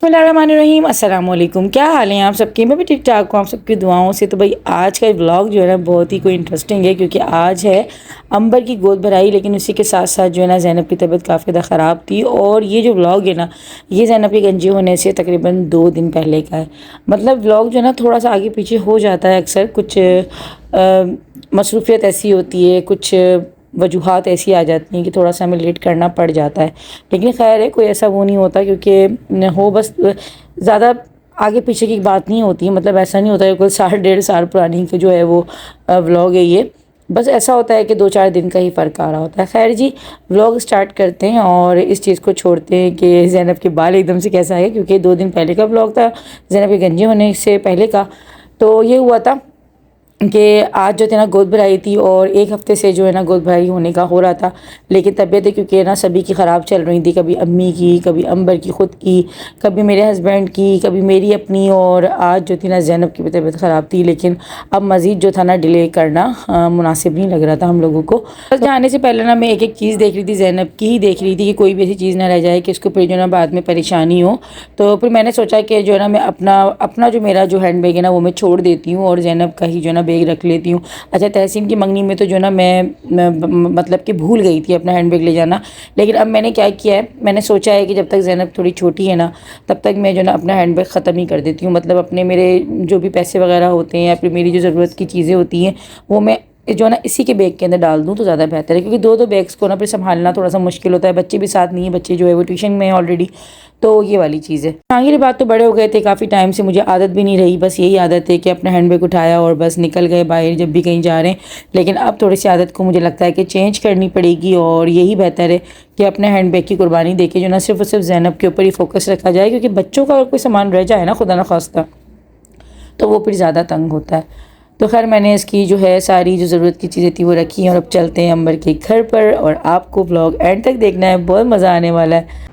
बिस्मिल्लाहिर्रहमानिर्रहीम, अस्सलाम वालेकुम। क्या हाल है आप सबके? मैं भी ठीक ठाक हूँ आप सबकी दुआओं से। तो भाई आज का व्लॉग जो है ना बहुत ही कोई इंटरेस्टिंग है, क्योंकि आज है अंबर की गोद भराई। लेकिन उसी के साथ साथ जो है ना ज़ैनब की तबीयत काफ़ी ज़्यादा ख़राब थी। और ये जो व्लॉग है ना, ये ज़ैनब के गंजे होने से तकरीबन 2 दिन पहले का है। मतलब व्लॉग जो है ना थोड़ा सा आगे पीछे हो जाता है अक्सर, कुछ मसरूफियत ऐसी होती है, कुछ वजूहात ऐसी आ जाती हैं कि थोड़ा सा हमें लेट करना पड़ जाता है। लेकिन खैर है, कोई ऐसा वो नहीं होता, क्योंकि हो बस ज़्यादा आगे पीछे की बात नहीं होती है। मतलब ऐसा नहीं होता है कोई 1.5 पुरानी जो है वो व्लॉग है ये। बस ऐसा होता है कि 2-4 दिन का ही फ़र्क आ रहा होता है। खैर जी, व्लॉग स्टार्ट करते हैं और इस चीज़ को छोड़ते हैं कि ज़ैनब के बाल एकदम से कैसा है, क्योंकि 2 दिन पहले का व्लॉग था ज़ैनब के गंजे होने से पहले का। तो ये हुआ था कि आज जो थे ना गोद भराई थी, और 1 हफ़्ते से जो है ना गोद भराई होने का हो रहा था। लेकिन तबीयत क्योंकि ना सभी की ख़राब चल रही थी, कभी अम्मी की, कभी अंबर की ख़ुद की, कभी मेरे हस्बैंड की, कभी मेरी अपनी। और आज जो थी ना ज़ैनब की भी तबीयत ख़राब थी। लेकिन अब मज़ीद जो था ना डिले करना मुनासिब नहीं लग रहा था हम लोगों को। बस जाने से पहले ना मैं एक एक चीज़ देख रही थी, ज़ैनब की ही देख रही थी कि कोई भी ऐसी चीज़ ना रह जाए कि उसको फिर जो ना बाद में परेशानी हो। तो फिर मैंने सोचा कि जो है ना मैं अपना जो मेरा जो हैंड बैग है ना वो मैं छोड़ देती हूँ और ज़ैनब का ही जो है ना बैग रख लेती हूँ। अच्छा, तहसीन की मंगनी में तो जो ना मैं मतलब कि भूल गई थी अपना हैंड बैग ले जाना। लेकिन अब मैंने क्या किया है, मैंने सोचा है कि जब तक ज़ैनब थोड़ी छोटी है ना, तब तक मैं जो ना अपना हैंड बैग ख़त्म ही कर देती हूँ। मतलब अपने मेरे जो भी पैसे वगैरह होते हैं या फिर मेरी जो ज़रूरत की चीज़ें होती हैं वो मैं जो ना इसी के बैग के अंदर डाल दूँ तो ज़्यादा बेहतर है। क्योंकि 2-2 बैग्स को ना फिर संभालना थोड़ा सा मुश्किल होता है। बच्चे भी साथ नहीं है, बच्चे जो है वो ट्यूशन में है ऑलरेडी। तो ये वाली चीज़ है। आगे की बात तो बड़े हो गए थे काफ़ी टाइम से, मुझे आदत भी नहीं रही। बस यही आदत है कि अपना हैंड बैग उठाया और बस निकल गए बाहर जब भी कहीं जा रहे हैं। लेकिन अब थोड़ी सी आदत को मुझे लगता है कि चेंज करनी पड़ेगी, और यही बेहतर है कि अपने हैंड बैग की कुर्बानी देके जो ना सिर्फ और सिर्फ ज़ैनब के ऊपर ही फोकस रखा जाए। क्योंकि बच्चों का अगर कोई सामान रह जाए ना, खुदा ना खास्ता, तो वो फिर ज़्यादा तंग होता है। तो खैर मैंने इसकी जो है सारी जो ज़रूरत की चीज़ें थी वो रखी हैं। और अब चलते हैं अंबर के घर पर, और आपको व्लॉग एंड तक देखना है, बहुत मज़ा आने वाला है।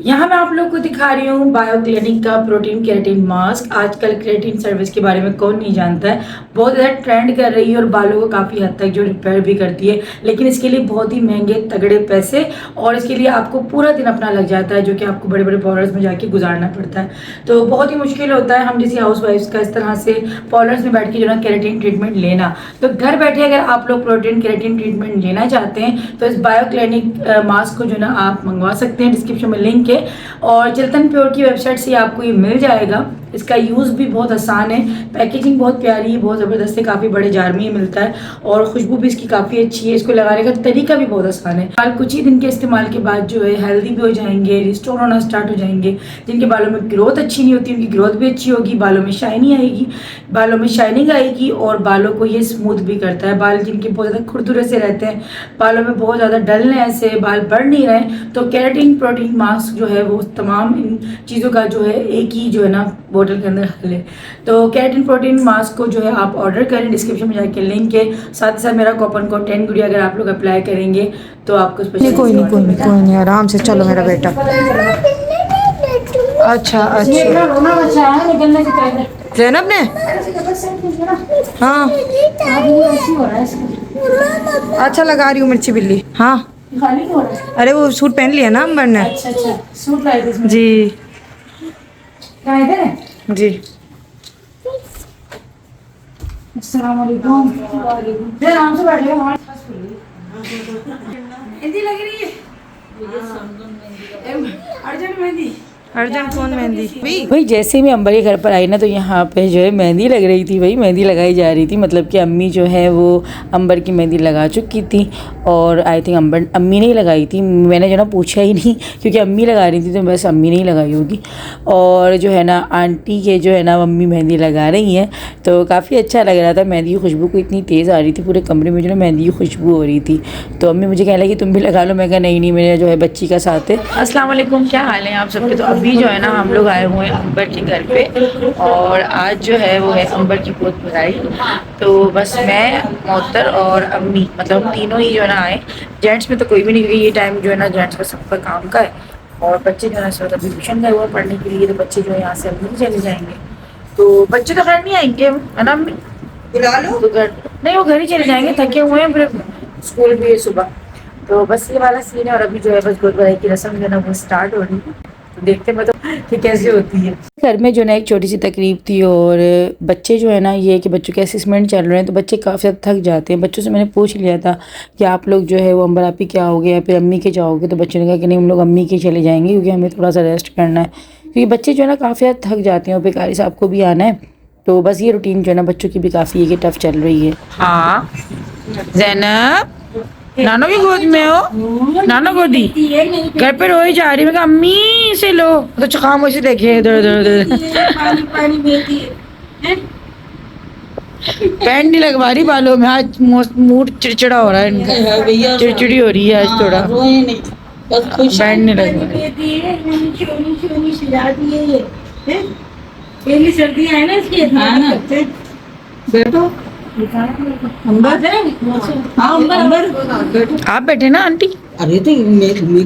यहाँ मैं आप लोग को दिखा रही हूँ बायो क्लिनिक का प्रोटीन केराटिन मास्क। आजकल केराटिन सर्विस के बारे में कौन नहीं जानता है, बहुत ज़्यादा ट्रेंड कर रही है और बालों को काफ़ी हद तक जो रिपेयर भी करती है। लेकिन इसके लिए बहुत ही महंगे तगड़े पैसे, और इसके लिए आपको पूरा दिन अपना लग जाता है, जो कि आपको बड़े बड़े पार्लर्स में जाके गुजारना पड़ता है। तो बहुत ही मुश्किल होता है हम जैसी हाउस वाइफ्स का इस तरह से पार्लर्स में बैठ के जो ना केराटिन ट्रीटमेंट लेना। तो घर बैठे अगर आप लोग प्रोटीन केराटिन ट्रीटमेंट लेना चाहते हैं तो इस बायो क्लिनिक मास्क को जो ना आप मंगवा सकते हैं। डिस्क्रिप्शन में लिंक है, और चिल्तन प्योर की वेबसाइट से आपको ये मिल जाएगा। इसका यूज़ भी बहुत आसान है, पैकेजिंग बहुत प्यारी है, बहुत ज़बरदस्त है, काफ़ी बड़े जार में ये मिलता है, और खुशबू भी इसकी काफ़ी अच्छी है। इसको लगाने का तरीका भी बहुत आसान है। बाल कुछ ही दिन के इस्तेमाल के बाद जो है हेल्दी भी हो जाएंगे, रिस्टोर होना स्टार्ट हो जाएंगे। जिनके बालों में ग्रोथ अच्छी नहीं होती उनकी ग्रोथ भी अच्छी होगी, बालों में शाइनी आएगी, बालों में शाइनिंग आएगी, और बालों को ये स्मूथ भी करता है। बाल जिनके बहुत ज़्यादा खुरदुरे से रहते हैं, बालों में बहुत ज़्यादा डलनेस है, बाल बढ़ नहीं रहे, तो केराटिन प्रोटीन मास्क जो है वो तमाम इन चीज़ों का जो है एक ही जो है ना बोतल के अंदर हल है। तो केराटिन प्रोटीन मास्क को जो है आप ऑर्डर करें, डिस्क्रिप्शन में जाके लिंक है। साथ ही साथ मेरा कूपन कोड 10 गुड़िया अगर आप लोग अप्लाई करेंगे तो आपको नहीं, कोई नहीं, कोई नहीं, कोई नहीं, आराम से चलो मेरा बेटा। अच्छा अच्छा, रोना बचा है निकलने से पहले। ज़ैनब ने, हाँ अच्छा लगा रही हूँ मिर्ची बिल्ली। हाँ खाली हो रहा है। अरे वो सूट पहन लिया ना अंबर ने। अच्छा अच्छा, सूट लाए थे इसमें। जी कहाँ इधर है? जी। अस्सलाम वालेकुम। इधर आराम से बैठे हो। मेहंदी लग रही है, अर्जेंट मेहंदी। अर्जन कौन मेहंदी भाई जैसे ही मैं अंबर के घर पर आई ना, तो यहाँ पे जो है मेहंदी लग रही थी। भाई मेहंदी लगाई जा रही थी, मतलब कि अम्मी जो है वो अंबर की मेहंदी लगा चुकी थी, और आई थिंक अंबर अम्मी ने ही लगाई थी। मैंने जो ना पूछा ही नहीं, क्योंकि अम्मी लगा रही थी तो बस अम्मी ने ही लगाई होगी। और जो है ना आंटी के जो है ना मम्मी मेहंदी लगा रही हैं, तो काफ़ी अच्छा लग रहा था। मेहंदी की खुशबू को इतनी तेज़ आ रही थी, पूरे कमरे में जो ना मेहंदी की खुशबू हो रही थी। तो अम्मी मुझे कहने लगी तुम भी लगा लो। मैं कहा नहीं नहीं, मेरा जो है बच्ची का साथ है। अस्सलाम वालेकुम, क्या हाल है आप सबके? तो अभी जो है ना हम लोग आए हुए हैं अंबर के घर पे, और आज जो है वो है अंबर की गोद भराई। तो बस मैं, मोहतर और अम्मी, मतलब तीनों ही जो है ना आए। जेंट्स में तो कोई भी नहीं, क्योंकि ये टाइम जो है ना जेंट्स का सबका काम का है। और बच्चे जो है ना इस वक्त अभी ट्यूशन गए हुए हैं पढ़ने के लिए, तो बच्चे जो है यहाँ से अभी चले जाएंगे। तो बच्चे तो घर नहीं आएंगे, है ना अम्मी? बुला लो तो घर नहीं, वो घर ही चले जाएंगे, थके हुए हैं, फिर स्कूल भी है सुबह। तो बस ये वाला सीन है। और अभी जो है बस गोद भराई की रस्म जो है ना वो स्टार्ट हो रही है। तो देखते मतलब कि कैसे होती है। घर में जो ना एक छोटी सी तकरीब थी और बच्चे जो है ना, ये कि बच्चों के असेसमेंट चल रहे हैं तो बच्चे काफ़ी ज़्यादा थक जाते हैं। बच्चों से मैंने पूछ लिया था कि आप लोग जो है वो अंबर आप ही क्या हो गया, फिर अम्मी के जाओगे, तो बच्चों ने कहा कि नहीं हम लोग अम्मी के चले जाएंगे क्योंकि हमें थोड़ा सा रेस्ट करना है, क्योंकि बच्चे जो है ना काफ़ी ज़्यादा थक जाते हैं और बेकारी साहब को भी आना है। तो बस ये रूटीन जो है ना बच्चों की भी काफ़ी है टफ़ चल रही है। हाँ ज़ैनब, नानो की गोद में हो, नानो गोदी घर पे रोई जा रही, मैं कहा अम्मी से लो, तो चुकाम वैसे देखे इधर उधर पैंट नहीं लगवा रही बालों में, आज मूड चिड़चिड़ा हो रहा है इनका, चिड़चिड़ी हो रही है आज थोड़ा, पैंट नहीं लगवा पहली सर्दी है ना इसकी, बैठो आप बैठे ना आंटी, अरे तो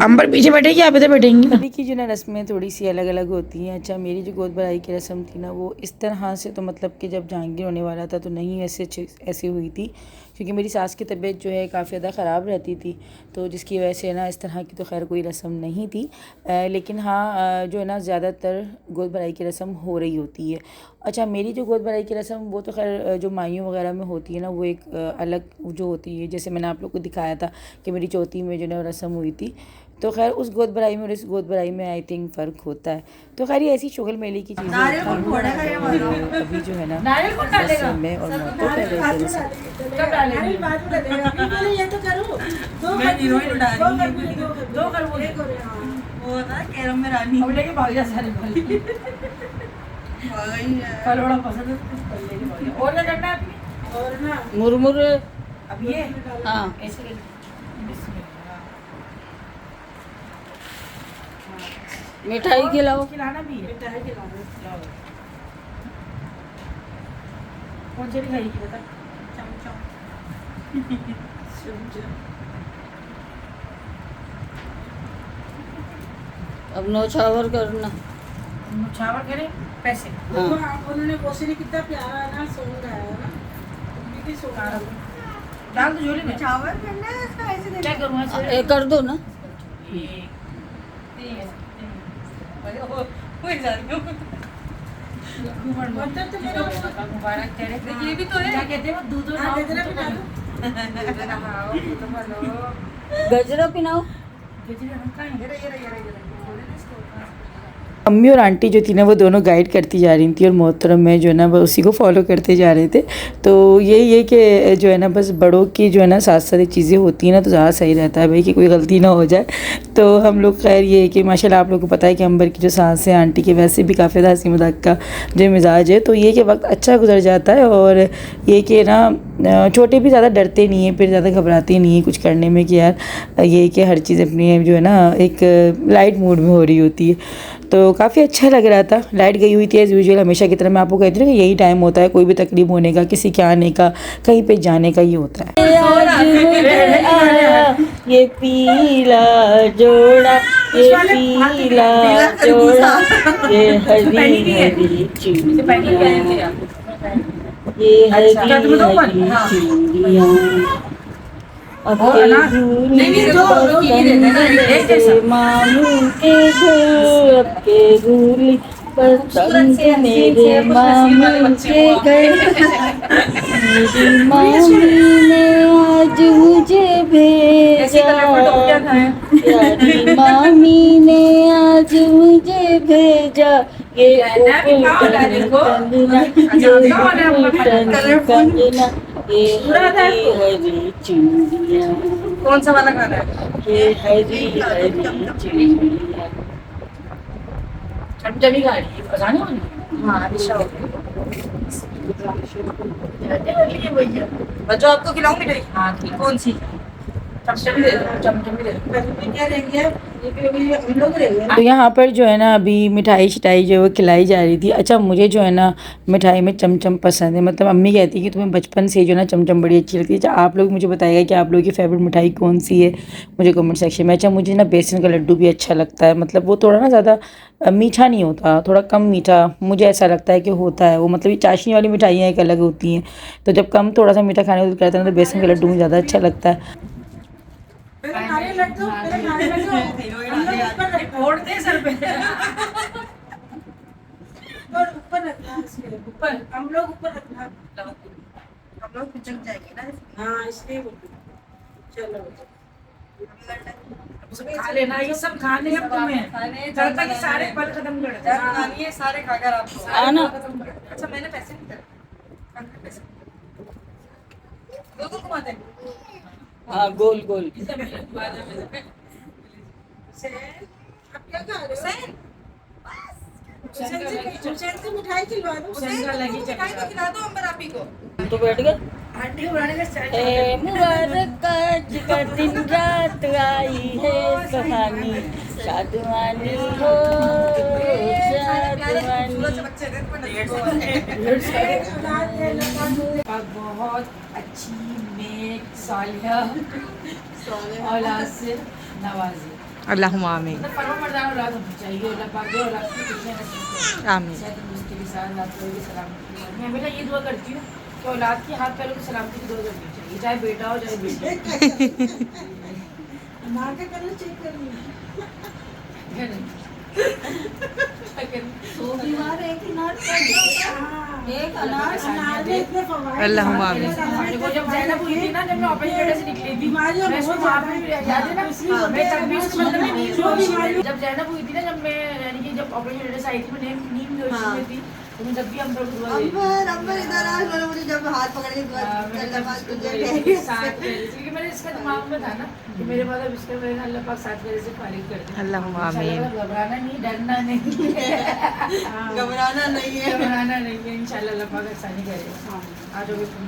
अंबर पीछे बैठेगी, आप इधर बैठेंगी। अभी की जो ना रस्में थोड़ी सी अलग अलग होती हैं। अच्छा मेरी जो गोद भराई की रस्म थी ना वो इस तरह से, तो मतलब कि जब जहांगीर होने वाला था तो नहीं ऐसे हुई थी, क्योंकि मेरी सास की तबीयत जो है काफ़ी ज़्यादा ख़राब रहती थी, तो जिसकी वजह से ना इस तरह की तो खैर कोई रस्म नहीं थी। लेकिन हाँ जो है ना ज़्यादातर गोद भराई की रस्म हो रही होती है। अच्छा मेरी जो गोद भराई की रस्म वो तो खैर जो माइयों वगैरह में होती है ना वो एक अलग जो होती है, जैसे मैंने आप लोग को दिखाया था कि मेरी चौथी में जो है रस्म हुई थी, तो खैर उस गोद भराई में और इस गोद भराई में आई थिंक फ़र्क होता है। तो खैर ये ऐसी शुगल मेले की चीज़ें अभी जो है ना रस्म में और मौतों पर मुरमुर अब ये हाँ ऐसे मिठाई खिलाओ। खिलाना भी है, मिठाई खिलाओ। कौन सी मिठाई की बता? अब नौछावर करना, छावर करें पैसे। हाँ उन्होंने कोशिश कितना प्यारा ना सॉन्ग गाया है ना, भी सुना डाल दो झोले में। चावल करना है इसका, ऐसे क्या करूँ ऐसे? ये कर दो ना। मतलब तो मेरा मुबारक तेरे, ये भी तो है, क्या कहते हैं वो दूध और हाँ, नाव, गजरा दूध और पिला नाव। दो। गजरा पिनाओ। अम्मी और आंटी जो थी ना वो दोनों गाइड करती जा रही थी और मोहतरम में जो है ना वो उसी को फॉलो करते जा रहे थे। तो ये कि जो है ना बस बड़ों की जो है ना साथ साथ चीज़ें होती हैं ना तो ज़्यादा सही रहता है भाई कि कोई गलती ना हो जाए। तो हम लोग खैर ये कि माशाल्लाह आप लोग को पता है कि अंबर की जो सास है आंटी के वैसे भी काफ़ी ज़्यादा हंसी मजाक का जो मिजाज है, तो ये कि वक्त अच्छा गुजर जाता है और ये कि ना छोटे भी ज़्यादा डरते नहीं हैं, फिर ज़्यादा घबराते नहीं हैं कुछ करने में कि यार ये कि हर चीज़ अपनी जो है ना एक लाइट मूड में हो रही होती है। तो काफ़ी अच्छा लग रहा था। लाइट गई हुई थी एज़ यूजुअल, हमेशा की तरह मैं आपको कहती हूँ कि यही टाइम होता है कोई भी तकलीफ होने का, किसी के आने का, कहीं पे जाने का, ये होता है। ये पीला जोड़ा, ये पीला जोड़ा, ये हरी हरी चूड़ियाँ, ये हरी हरी चूड़ियाँ, अब के मामू के घर, अब के भूली पसंद मेरे मामू के घर। मेरी मामी ने आज मुझे भेजा, प्यारी मामी ने आज मुझे भेजा, ये कंगना, ये हरी हरी चूड़ियाँ, कौन सा वाला गाना है? ये हरी हरी चूड़ियाँ। चमचमी गाड़ी है, पकाने वाली। हाँ निशा बच्चों आपको खिलाऊं मिठाई? हाँ ठीक। कौन सी? चमचमी दे दो, चमचमी दे दो। क्या देंगे? ये भी हम लोग देंगे। तो यहाँ पर जो है ना अभी मिठाई शिठाई जो है वो खिलाई जा रही थी। अच्छा मुझे जो है ना मिठाई में चमचम पसंद है, मतलब अम्मी कहती है कि तुम्हें बचपन से जो है ना चमचम बड़ी अच्छी लगती है। अच्छा आप लोग मुझे बताइएगा कि आप लोगों की फेवरेट मिठाई कौन सी है मुझे कमेंट सेक्शन में। अच्छा मुझे ना बेसन का लड्डू भी अच्छा लगता है, मतलब वो थोड़ा ना ज़्यादा मीठा नहीं होता, थोड़ा कम मीठा मुझे ऐसा लगता है कि होता है वो, मतलब ये चाशनी वाली मिठाइयाँ एक अलग होती हैं, तो जब कम थोड़ा सा मीठा खाने को करते हैं तो बेसन का लड्डू मुझे ज़्यादा अच्छा लगता है। पहले खाने लग जाओ, पहले खाने लग जाओ। हम लोग ऊपर रखना, फोड़ दे सर पे ऊपर रखना इसके ऊपर, हम लोग ऊपर रखना, हम लोग पिचक जाएंगे ना। हाँ इसलिए बोल रही हूँ। चलो खा लेना, ये सब खाने हैं तुम्हें, जब तक सारे पल खत्म कर दे। खानिए सारे खाकर आपको आना अच्छा मैंने पैसे नहीं करे पैसे बिल्कुल घुमाते हैं। हाँ गोल गोल अब क्या खा रहे हो? हुसैन से मिठाई खिलवा दो। मिठाई तो खिला दो अंबर आप ही को। तो बैठ गए। हड्डी उड़ाने का स्टाइल। ए मुबारक आज का दिन रात आई है कहानी शादमानी हो शादमानी। बहुत अच्छी नेक सालिहा औलाद से नवाजी, अल्लाहुम्मा आमीन फरमाबरदार औलाद होनी चाहिए। अल्लाह पाक दे औलाद की खुशियां नसीब करे। आमीन। शायद उसके लिए सारा रात को सलामती हो। मैं हमेशा ये दुआ करती हूँ कि औलाद के हाथ पैरों की सलामती की दुआ करनी चाहिए, चाहे बेटा हो चाहे बेटी। मार के कलर चेक कर ली। बीमार एक ही नाट कर एक अनार में इतने फवाद। अल्लाहुम्मा आमीन। देखो जब ज़ैनब हुई थी ना, जब मैं ऑपरेशन से निकली थी, बीमारियां मैं इसको बहुत वहाँ पे भी याद है ना, मैं तब भी उसको मतलब नींद बेहोशी जब ज़ैनब हुई थी ना, जब मैं यानी कि जब ऑपरेशन से आई थी, मैं नींद बेहोशी में थी, तो मैं जब भी हम लोग दुआ देती अंबर इधर आ उन्होंने मुझे जब हाथ पकड़ के दुआ अल्लाह पाक तुझे साथ क्योंकि मैंने इसका दिमाग में था ना कि मेरे बाद अब इसका मेरे अल्लाह पाक साथ मेरे से फारिग कर दे। अल्लाहुम्मा आमीन। घबराना नहीं, डरना नहीं, घबराना नहीं है। घबराना नहीं है, इंशाल्लाह अल्लाह पाक आसानी करेगा। आ जाओगे तुम।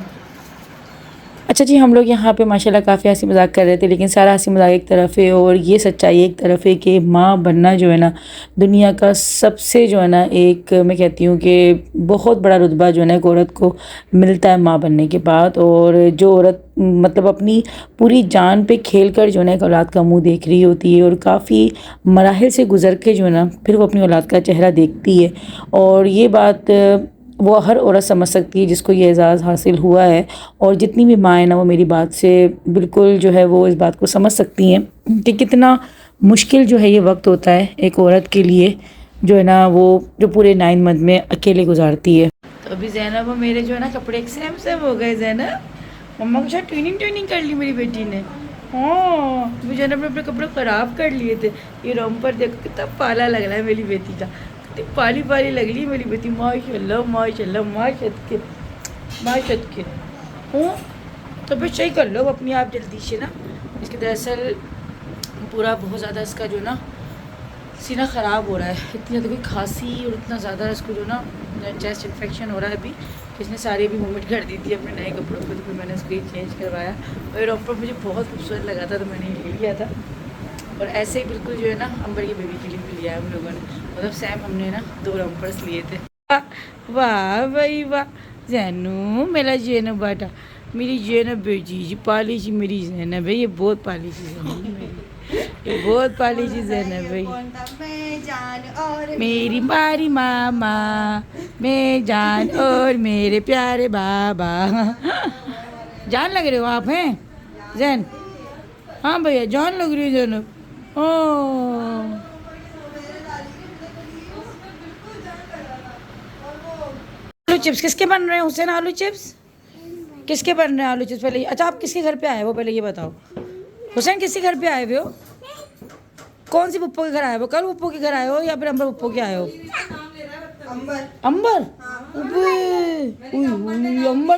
अच्छा जी, हम लोग यहाँ पे माशाल्लाह काफ़ी हंसी मजाक कर रहे थे, लेकिन सारा हंसी मजाक एक तरफ है और ये सच्चाई एक तरफ है कि माँ बनना जो है ना, दुनिया का सबसे जो है ना, एक मैं कहती हूँ कि बहुत बड़ा रुतबा जो है ना एक औरत को मिलता है माँ बनने के बाद। और जो औरत मतलब अपनी पूरी जान पे खेल कर जो है ना एक औलाद का मुँह देख रही होती है और काफ़ी मराहिल से गुजर के जो है ना फिर वो अपनी औलाद का चेहरा देखती है। और ये बात वो हर औरत समझ सकती है जिसको ये एज़ाज़ हासिल हुआ है। और जितनी भी माँ है ना, वो मेरी बात से बिल्कुल जो है वो इस बात को समझ सकती हैं कि कितना मुश्किल जो है ये वक्त होता है एक औरत के लिए, जो है ना वो जो पूरे 9 मंथ में अकेले गुजारती है। तो अभी ज़ैनब और मेरे जो है ना कपड़े सेम सेम हो गए। ज़ैनब मम्मा के साथ ट्विनिंग कर ली मेरी बेटी ने। हाँ, मुझे ज़ैनब ने अपने कपड़े ख़राब कर लिए थे। ये रोम पर देखो कितना पाला लग रहा है मेरी बेटी का, पाली पाली लग रही है मेरी बेटी। माशाल्लाह माशाल्लाह माशत के हूँ। तो फिर सही कर लो अपनी आप जल्दी से ना। इसके दरअसल पूरा बहुत ज़्यादा इसका जो ना सीना ख़राब हो रहा है, इतनी ज़्यादा खांसी और इतना ज़्यादा इसको जो ना चेस्ट इन्फेक्शन हो रहा है अभी कि इसने सारी भी वोमिट कर दी थी अपने नए कपड़ों पर। तो फिर मैंने इसको चेंज करवाया और रॉपर मुझे बहुत खूबसूरत लगा था तो मैंने ले लिया था। और ऐसे ही बिल्कुल जो है ना अंबर की बेबी के लिए भी लिया है हम लोगों ने, मतलब सेम हमने ना 2 रॉम्पर्स लिए थे। वाह भाई वाह, जैनू मेरा जैनब बेटा, मेरी जैनब बेटी जी पाली जी, मेरी जैनब है, ये बहुत पाली जी जैनब, ये बहुत पाली जी जैनब भाई, मेरी मारी मामा, मैं जान और मेरे प्यारे बाबा। जान लग रहे हो आप हैं जैन? हाँ भैया जान लग रही है जैनब। आलू चिप्स किसके बन रहे हैं हुसैन? आलू चिप्स किसके बन रहे हैं? आलू चिप्स पहले अच्छा आप किसके घर पे आए हो पहले ये बताओ। हुसैन किसके घर पे आए हुए हो? कौन सी पप्पो के घर आए हो? कल पप्पो के घर आए हो या फिर अंबर पप्पो के आए हो? अंबर अंबर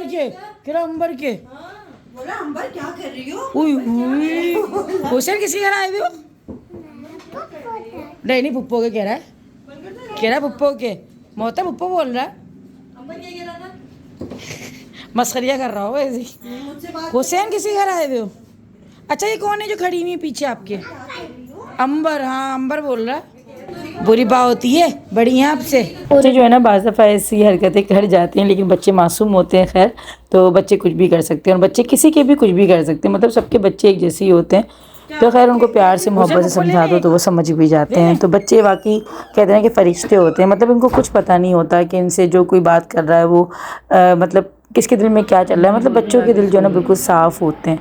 के क्या? अंबर के बोला अंबर क्या कर रही हो? हुसैन किसी घर आए हुए हो? नहीं पुप्पो के कह रहा है पुप्पो के मोहता पुप्पो बोल रहा है। अंबर क्या कह रहा था? मस्खरिया कर रहा हो ऐसे। हुसैन किसी घर आए हुए हो? अच्छा ये कौन है जो खड़ी हुई है पीछे आपके? अंबर, हाँ अंबर बोल रहा है। बुरी बात होती है बड़ी हैं आपसे। बच्चे जो है ना बाज़ दफ़ा ऐसी हरकतें कर जाते हैं, लेकिन बच्चे मासूम होते हैं। खैर तो बच्चे कुछ भी कर सकते हैं और बच्चे किसी के भी कुछ भी कर सकते हैं, मतलब सबके बच्चे एक जैसे ही होते हैं। तो खैर उनको प्यार से मोहब्बत से समझा दो तो वो समझ भी जाते हैं। तो बच्चे वाकई कहते हैं कि फरिश्ते होते हैं, मतलब इनको कुछ पता नहीं होता कि इनसे जो कोई बात कर रहा है वो मतलब किसके दिल में क्या चल रहा है। मतलब बच्चों के दिल जो है ना बिल्कुल साफ़ होते हैं।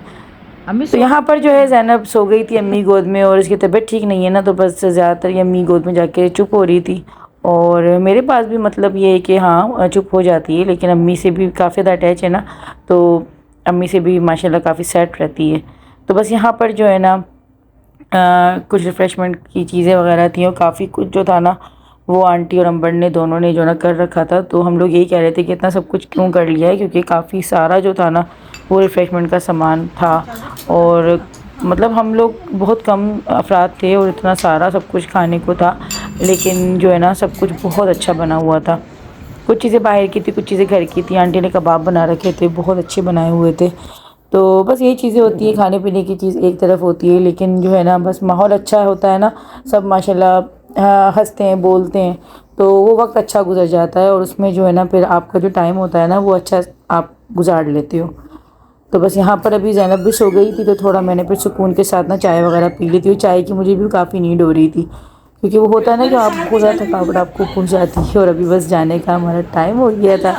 अम्मी तो यहाँ पर जो है ज़ैनब सो गई थी अम्मी गोद में, और इसकी तबीयत ठीक नहीं है ना, तो बस ज़्यादातर ये अम्मी गोद में जाके चुप हो रही थी। और मेरे पास भी मतलब ये है कि हाँ चुप हो जाती है, लेकिन अम्मी से भी काफ़ी ज़्यादा अटैच है ना, तो अम्मी से भी माशाल्लाह काफ़ी सेट रहती है। तो बस यहाँ पर जो है ना कुछ रिफ़्रेशमेंट की चीज़ें वगैरह थी, और काफ़ी कुछ जो था ना वो आंटी और अंबर ने दोनों ने जो ना कर रखा था। तो हम लोग यही कह रहे थे कि इतना सब कुछ क्यों कर लिया है, क्योंकि काफ़ी सारा जो था ना वो रिफ़्रेशमेंट का सामान था, और मतलब हम लोग बहुत कम अफराद थे और इतना सारा सब कुछ खाने को था, लेकिन जो है ना सब कुछ बहुत अच्छा बना हुआ था। कुछ चीज़ें बाहर की थी, कुछ चीज़ें घर की थी। आंटी ने कबाब बना रखे थे, बहुत अच्छे बनाए हुए थे। तो बस यही चीज़ें होती है, खाने पीने की चीज़ एक तरफ होती है, लेकिन जो है ना बस माहौल अच्छा होता है ना, सब माशाल्लाह हंसते हैं, बोलते हैं, तो वो वक्त अच्छा गुजर जाता है, और उसमें जो है ना फिर आपका जो टाइम होता है ना वो अच्छा आप गुजार लेते हो। तो बस यहाँ पर अभी ज़ैनब भी सो गई थी, तो थोड़ा मैंने फिर सुकून के साथ ना चाय वगैरह पी ली थी। चाय की मुझे भी काफ़ी नीड हो रही थी, क्योंकि वो होता है ना कि आप बहुत ज़्यादा थकावट आपको हो जाती है, और अभी बस जाने का हमारा टाइम हो गया था।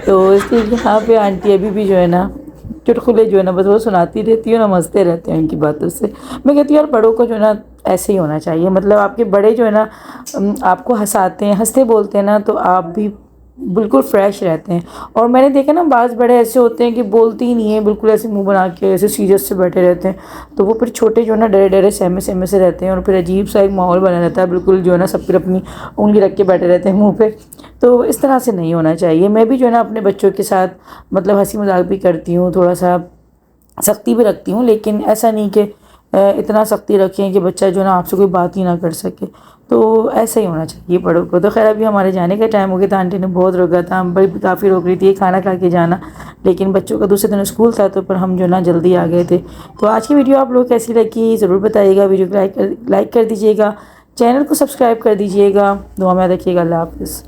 तो इसलिए यहाँ पे आंटी अभी भी जो है ना चुटकुले जो है ना बस वो सुनाती रहती है, ना मस्ते रहते हैं उनकी बातों से। मैं कहती हूँ यार बड़ों को जो है ना ऐसे ही होना चाहिए, मतलब आपके बड़े जो है ना आपको हंसाते हैं, हंसते बोलते हैं ना, तो आप भी बिल्कुल फ्रेश रहते हैं। और मैंने देखा ना बाज़ बड़े ऐसे होते हैं कि बोलते ही नहीं है, बिल्कुल ऐसे मुंह बना के ऐसे सीरियस से बैठे रहते हैं, तो वो फिर छोटे जो है ना डरे डरे सहमे सहमे से रहते हैं, और फिर अजीब सा एक माहौल बना रहता है, बिल्कुल जो है ना सब फिर अपनी उंगली रख के बैठे रहते हैं मुँह पे। तो इस तरह से नहीं होना चाहिए। मैं भी जो है ना अपने बच्चों के साथ मतलब हंसी मजाक भी करती हूँ, थोड़ा सा सख्ती भी रखती हूँ, लेकिन ऐसा नहीं कि इतना सख्ती रखें कि बच्चा जो है ना आपसे कोई बात ही ना कर सके। तो ऐसा ही होना चाहिए बड़ों को। तो खैर अभी हमारे जाने का टाइम हो गया था, आंटी ने बहुत रोका था, हम भी काफ़ी रोक रही थी खाना खा के जाना, लेकिन बच्चों का दूसरे दिन स्कूल था, तो पर हम जो ना जल्दी आ गए थे। तो आज की वीडियो आप लोग कैसी लगी ज़रूर बताइएगा, वीडियो को लाइक कर दीजिएगा, चैनल को सब्सक्राइब कर दीजिएगा, दुआ में रखिएगा। अल्लाह हाफ़िज़।